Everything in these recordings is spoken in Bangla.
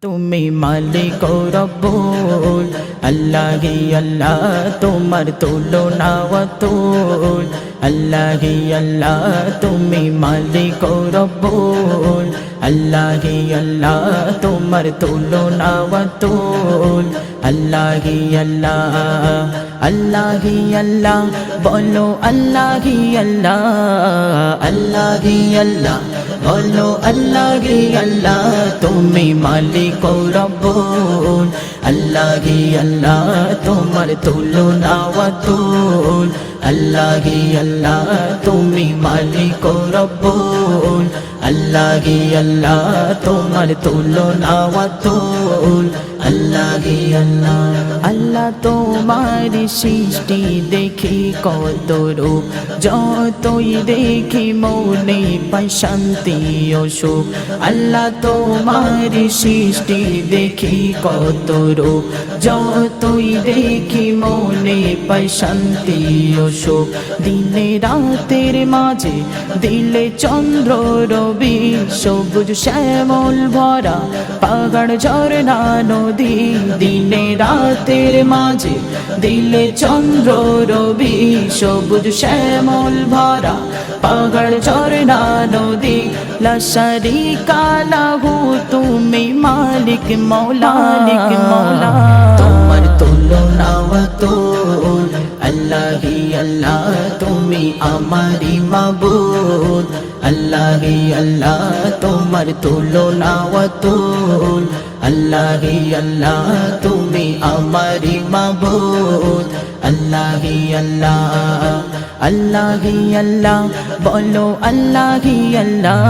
তুমি মালিক ও রব্বুল আল্লাহি আল্লাহ তোমার তুলনা অতুল আল্লাহি আল্লাহ তুমি মালিক ও রব্বুল আল্লাহি আল্লাহ তোমার তুলনা অতুল আল্লাহি আল্লাহ আল্লাহি আল্লাহ বলো আল্লাহি আল্লাহ আল্লাহি আল্লাহ বলো আল্লাহি আল্লাহ তুমি মালিক ও রব্বুল আল্লাহি আল্লাহ তোমার তুলনা অতুল আল্লাহি আল্লাহ তুমি মালিক ও রব্বুল আল্লাহি আল্লাহ তোমার তুলনা অতুল আল্লাহি আল্লাহ আল্লাহ তোমার সৃষ্টি দেখি কত রূপ যতই দেখি মনে পাই শান্তি ও সুখ আল্লাহ তোমার সৃষ্টি দেখি কত রূপ যতই দেখি মনে পাই শান্তি ও সুখ দিনে রাতের মাঝে দিলে চন্দ্র রবি সবুজ শ্যামল ভরা পাহাড় ঝরনা নদী দিনে রাতের মাঝে দিলে চন্দ্র রবি সবুজ শ্যামল ভরা পাহাড় ঝরনা নদী লা শারীকা লাহু তুমি মালিক মৌলা তোমার তুলনা অতুল আল্লাহি আল্লাহ তুমি আমারি মাবুদ আল্লাহি আল্লাহ তোমার তুলনা অতুল আল্লাহি আল্লাহ তুমি আমারি মাবুদ আল্লাহি আল্লাহ আল্লাহি আল্লাহ বলো আল্লাহি আল্লাহ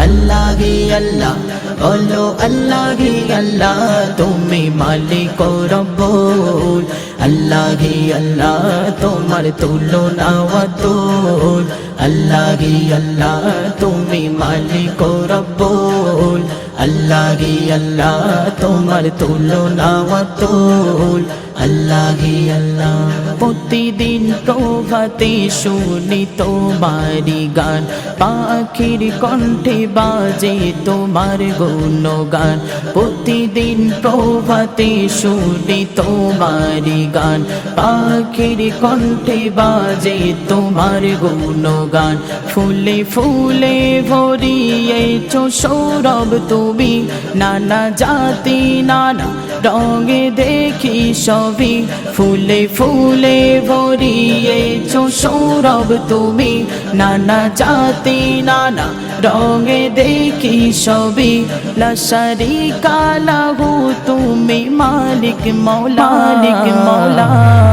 আল্লাহি আল্লাহ বলো আল্লাহি আল্লাহ তুমি মালিক ও রব্বুল আল্লাহি আল্লাহ তোমার তুলনা অতুল আল্লাহি আল্লাহ তুমি মালিক ও রব্বুল আল্লাহি আল্লাহ তোমার তুলনা অতুল আল্লাহি আল্লাহ প্রতিদিন প্রভাতে শুনি তোমারি গান পাখির কণ্ঠে বাজে তোমার গুণগান প্রতিদিন প্রভাতে শুনি তোমারি গান পাখির কণ্ঠে বাজে তোমার গুণগান ফুলে ফুলে ভরিয়েছ সৌরভ তুমি নানা জাতি নানা রঙে দেখি সবই ফুলে ফুলে ভরিয়েছ সৌরভ তুমি নানা জাতি নানা রঙে দেখি সবই লা শারীকা লাহু তুমি মালিক মৌলা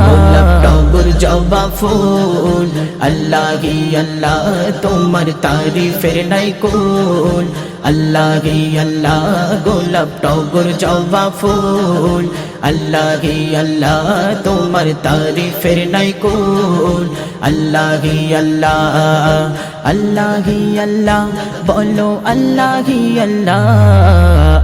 গোলাপ টগর জবা ফুল আল্লাহি আল্লাহ তোমার তারিফের নাই কুল আল্লাহি আল্লাহ গোলাপ টগর জবা ফুল আল্লাহি আল্লাহ তোমার তারিফের নাই কুল আল্লাহি আল্লাহ আল্লাহি আল্লাহ বলো আল্লাহি আল্লাহ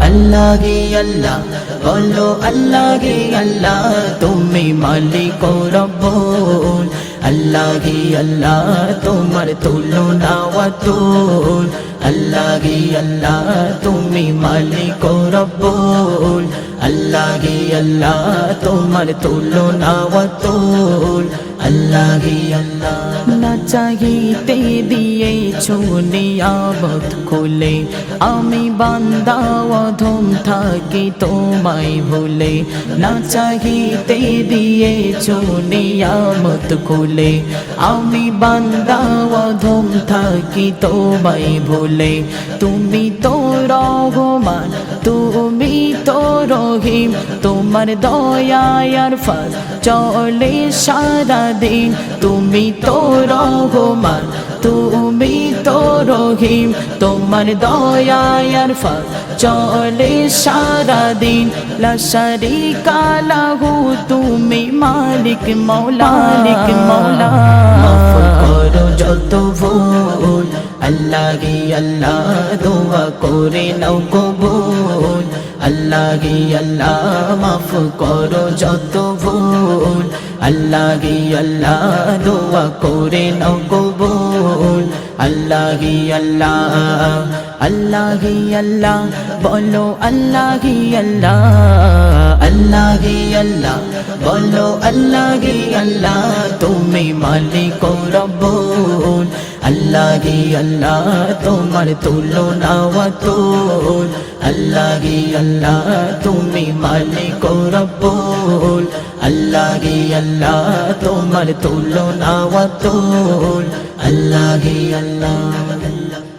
আল্লাহি আল্লাহ বলো আল্লাহি আল্লাহ তুমি মালিক ও রব্বুল আল্লাহি আল্লাহ তোমার তুলনা অতুল আল্লাহি আল্লাহ তুমি মালিক ও রব্বুল আল্লাহি আল্লাহ তোমার তুলনা অতুল আল্লাহি আল্লাহ না চাহিতে দিয়েছো নিয়ামত খুলে আমি বান্দা অধম থাকি তোমায় ভুলে না চাহিতে দিয়েছো নিয়ামত খুলে আমি বান্দা অধম থাকি তোমায় ভুলে তুমি তো রহমান তুমি তো রহিম তোমার দয়ায় আর ফাজ চলে সারা দিন তুমি তো রহমান তুমি তো রহিম তোমার দয়ায় আর ফাজ চলে সারা দিন লা শারীকা লাহু তুমি মালিক মৌলা মাফ করো যত ভুল আল্লাহি আল্লাহ দোয়া করে নাও কবুল আল্লাহি আল্লাহ মাফ করো যত ভুল আল্লাহি আল্লাহ দোয়া করে নাও কবুল আল্লাহি আল্লাহ अल्लाह ही अल्लाह बोलो अल्लाह ही अल्लाह अल्लाह ही अल्लाह बोलो अल्लाह ही अल्लाह तुम्हें मालिक रब्बुल अल्लाह ही अल्लाह तुम्हार तुलना वातुल अल्लाह ही अल्लाह तुम्हें मालिक रब्बुल अल्लाह ही अल्लाह तुम्हार तुलना वातुल अल्लाह ही अल्लाह